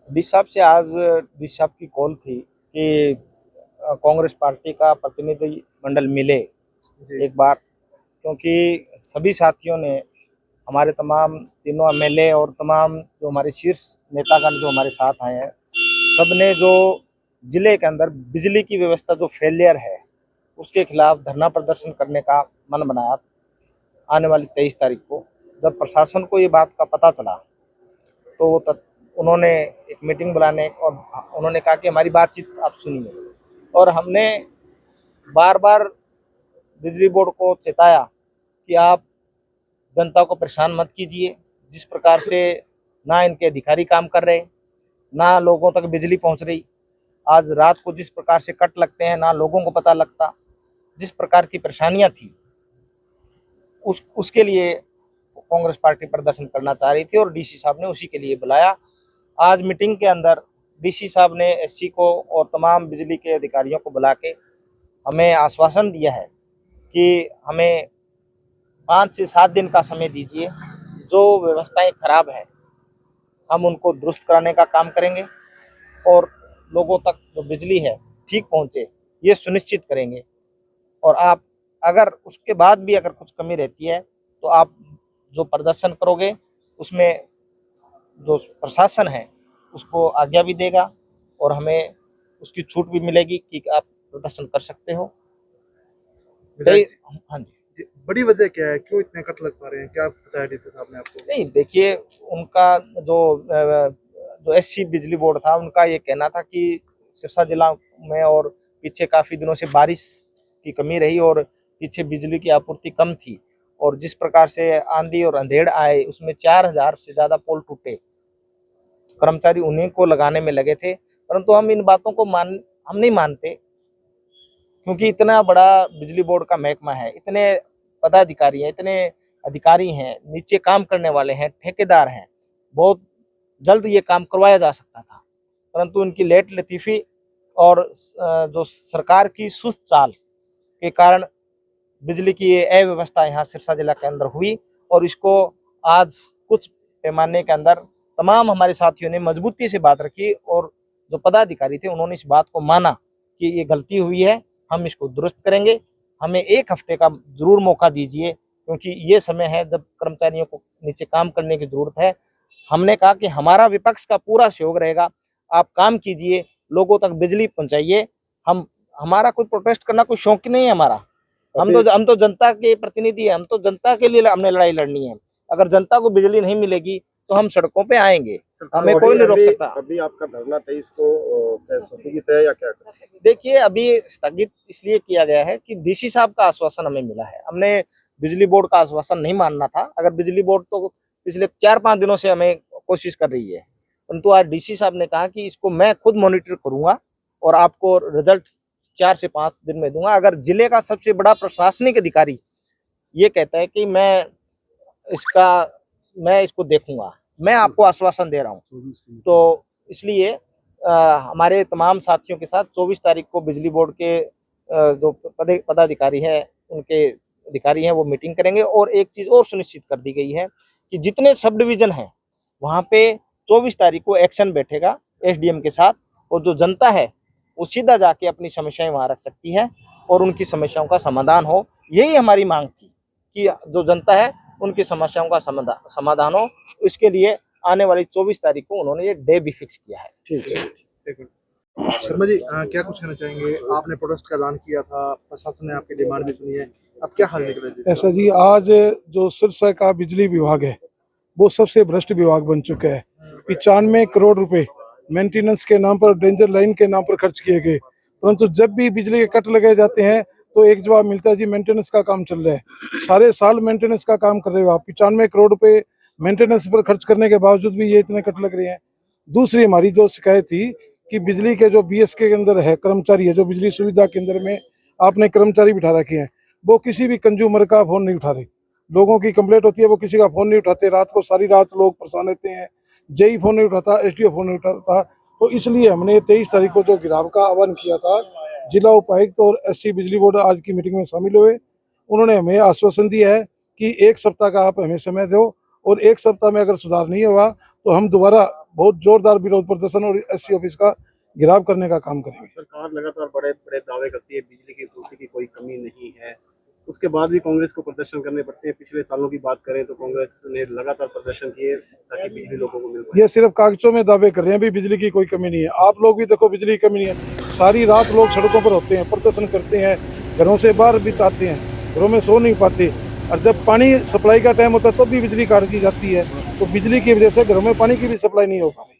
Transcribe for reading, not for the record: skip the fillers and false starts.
DC साहब से आज डीसी साहब की कॉल थी कि कांग्रेस पार्टी का प्रतिनिधि मंडल मिले जी। एक बार, क्योंकि सभी साथियों ने, हमारे तमाम तीनों एमएलए और तमाम जो हमारे शीर्ष नेतागण जो हमारे साथ आए हैं, सब ने जो जिले के अंदर बिजली की व्यवस्था जो फेलियर है उसके खिलाफ धरना प्रदर्शन करने का मन बनाया। आने वाली 23 तारीख को जब प्रशासन को ये बात का पता चला तो उन्होंने एक मीटिंग बुलाने और उन्होंने कहा कि हमारी बातचीत आप सुनिए। और हमने बार बार बिजली बोर्ड को चेताया कि आप जनता को परेशान मत कीजिए। जिस प्रकार से ना इनके अधिकारी काम कर रहे, ना लोगों तक बिजली पहुंच रही, आज रात को जिस प्रकार से कट लगते हैं ना लोगों को पता लगता, जिस प्रकार की परेशानियां थी उसके लिए कांग्रेस पार्टी प्रदर्शन करना चाह रही थी और डीसी साहब ने उसी के लिए बुलाया। आज मीटिंग के अंदर डीसी साहब ने एससी को और तमाम बिजली के अधिकारियों को बुला के हमें आश्वासन दिया है कि हमें 5 से 7 दिन का समय दीजिए। जो व्यवस्थाएं खराब हैं हम उनको दुरुस्त कराने का काम करेंगे और लोगों तक जो बिजली है ठीक पहुंचे ये सुनिश्चित करेंगे। और आप अगर उसके बाद भी अगर कुछ कमी रहती है तो आप जो प्रदर्शन करोगे उसमें जो प्रशासन है उसको आज्ञा भी देगा और हमें उसकी छूट भी मिलेगी कि आप प्रदर्शन कर सकते हो। हाँ जी। बड़ी वजह क्या है, क्यों इतने कट लग पा रहे हैं, क्या बताया डीसी साहब ने आपको? नहीं, देखिए, उनका जो एससी बिजली बोर्ड था उनका ये कहना था कि सिरसा जिला में और पीछे काफ़ी दिनों से बारिश की कमी रही और पीछे बिजली की आपूर्ति कम थी और जिस प्रकार से आंधी और अंधेड़ आए उसमें 4000 से ज़्यादा पोल टूटे, कर्मचारी उन्हीं को लगाने में लगे थे। परंतु हम इन बातों को हम नहीं मानते, क्योंकि इतना बड़ा बिजली बोर्ड का महकमा है, इतने पदाधिकारी हैं, इतने अधिकारी हैं, नीचे काम करने वाले हैं, ठेकेदार हैं, बहुत जल्द ये काम करवाया जा सकता था। परंतु इनकी लेट लतीफ़ी और जो सरकार की सुस्त चाल के कारण बिजली की ये अव्यवस्था यहाँ सिरसा जिला के अंदर हुई और इसको आज कुछ पैमाने के अंदर तमाम हमारे साथियों ने मजबूती से बात रखी और जो पदाधिकारी थे उन्होंने इस बात को माना कि ये गलती हुई है, हम इसको दुरुस्त करेंगे। हमें 1 हफ्ते का जरूर मौका दीजिए, क्योंकि ये समय है जब कर्मचारियों को नीचे काम करने की जरूरत है। हमने कहा कि हमारा विपक्ष का पूरा सहयोग रहेगा, आप काम कीजिए, लोगों तक बिजली पहुंचाइए। हमारा कोई प्रोटेस्ट करना कोई शौक नहीं है हमारा। हम तो जनता के प्रतिनिधि हैं, हम तो जनता के लिए हमने लड़ाई लड़नी है। अगर जनता को बिजली नहीं मिलेगी तो हम सड़कों पे आएंगे, हमें कोई नहीं रोक सकता। अभी आपका धरना 23 को स्थगित है या क्या? देखिए, अभी स्थगित इसलिए किया गया है कि डीसी साहब का आश्वासन हमें मिला है। हमने बिजली बोर्ड का आश्वासन नहीं मानना था। अगर बिजली बोर्ड तो पिछले 4-5 दिनों से हमें कोशिश कर रही है, परंतु आज डीसी साहब ने कहा कि इसको मैं खुद मॉनिटर करूंगा और आपको रिजल्ट 4 से 5 दिन में दूंगा। अगर जिले का सबसे बड़ा प्रशासनिक अधिकारी ये कहता है कि मैं इसको देखूंगा, मैं आपको आश्वासन दे रहा हूँ, तो इसलिए हमारे तमाम साथियों के साथ 24 तारीख को बिजली बोर्ड के जो पदाधिकारी हैं, उनके अधिकारी हैं, वो मीटिंग करेंगे। और एक चीज़ और सुनिश्चित कर दी गई है कि जितने सब डिवीजन हैं वहाँ पे 24 तारीख को एक्शन बैठेगा एसडीएम के साथ और जो जनता है वो सीधा जाके अपनी समस्याएं वहाँ रख सकती है और उनकी समस्याओं का समाधान हो। यही हमारी मांग थी कि जो जनता है उनकी समस्याओं का समाधान हो। इसके लिए आने वाली 24 तारीख को उन्होंने ये डे भी फिक्स किया है। ठीक है। शर्मा जी, क्या कुछ कहना चाहेंगे? आपने प्रोटेस्ट का ऐलान किया था, प्रशासन ने आपकी डिमांड भी सुनी है, अब क्या हाल निकला जी? ऐसा जी, आज जो सिरसा का बिजली विभाग है वो सबसे भ्रष्ट विभाग बन चुका है। 95 करोड़ रुपए मेंटेनेंस के नाम पर, डेंजर लाइन के नाम पर खर्च किए गए, परंतु जब भी बिजली के कट लगाए जाते हैं तो एक जवाब मिलता है जी मेंटेनेंस का काम चल रहा है। सारे साल मेंटेनेंस का काम कर रहे हो आप, 95 करोड़ रुपए मेंटेनेंस पर खर्च करने के बावजूद भी ये इतने कट लग रहे हैं। दूसरी हमारी जो शिकायत थी कि बिजली के जो बीएसके के अंदर है कर्मचारी है, जो बिजली सुविधा केंद्र में आपने कर्मचारी बिठा रखे हैं, वो किसी भी कंज्यूमर का फोन नहीं उठा रहे। लोगों की कंप्लेंट होती है, वो किसी का फोन नहीं उठाते। रात को सारी रात लोग परेशान रहते हैं, जेई फोन नहीं उठाता, एसडीओ फोन नहीं उठाता। तो इसलिए हमने 23 तारीख को जो गिराव का आह्वान किया था, जिला उपायुक्त और एससी बिजली बोर्ड आज की मीटिंग में शामिल हुए। उन्होंने हमें आश्वासन दिया है कि 1 सप्ताह का आप हमें समय दो और 1 सप्ताह में अगर सुधार नहीं हुआ तो हम दोबारा बहुत जोरदार विरोध प्रदर्शन और एससी ऑफिस का घेराव करने का काम करेंगे। सरकार लगातार बड़े बड़े दावे करती है, बिजली की आपूर्ति की कोई कमी नहीं है, उसके बाद भी कांग्रेस को प्रदर्शन करने पड़ते हैं। पिछले सालों की बात करें तो कांग्रेस ने लगातार प्रदर्शन किए ताकि बिजली लोगों को मिल पाए। ये सिर्फ कागजों में दावे कर रहे हैं, भी बिजली की कोई कमी नहीं है। आप लोग भी देखो, बिजली की कमी नहीं है। सारी रात लोग सड़कों पर होते हैं, प्रदर्शन करते हैं, घरों से बाहर बिताते हैं, घरों में सो नहीं पाते। और जब पानी सप्लाई का टाइम होता है तब भी बिजली काट दी जाती है, तो बिजली की वजह से घरों में पानी की भी सप्लाई नहीं हो पा रही।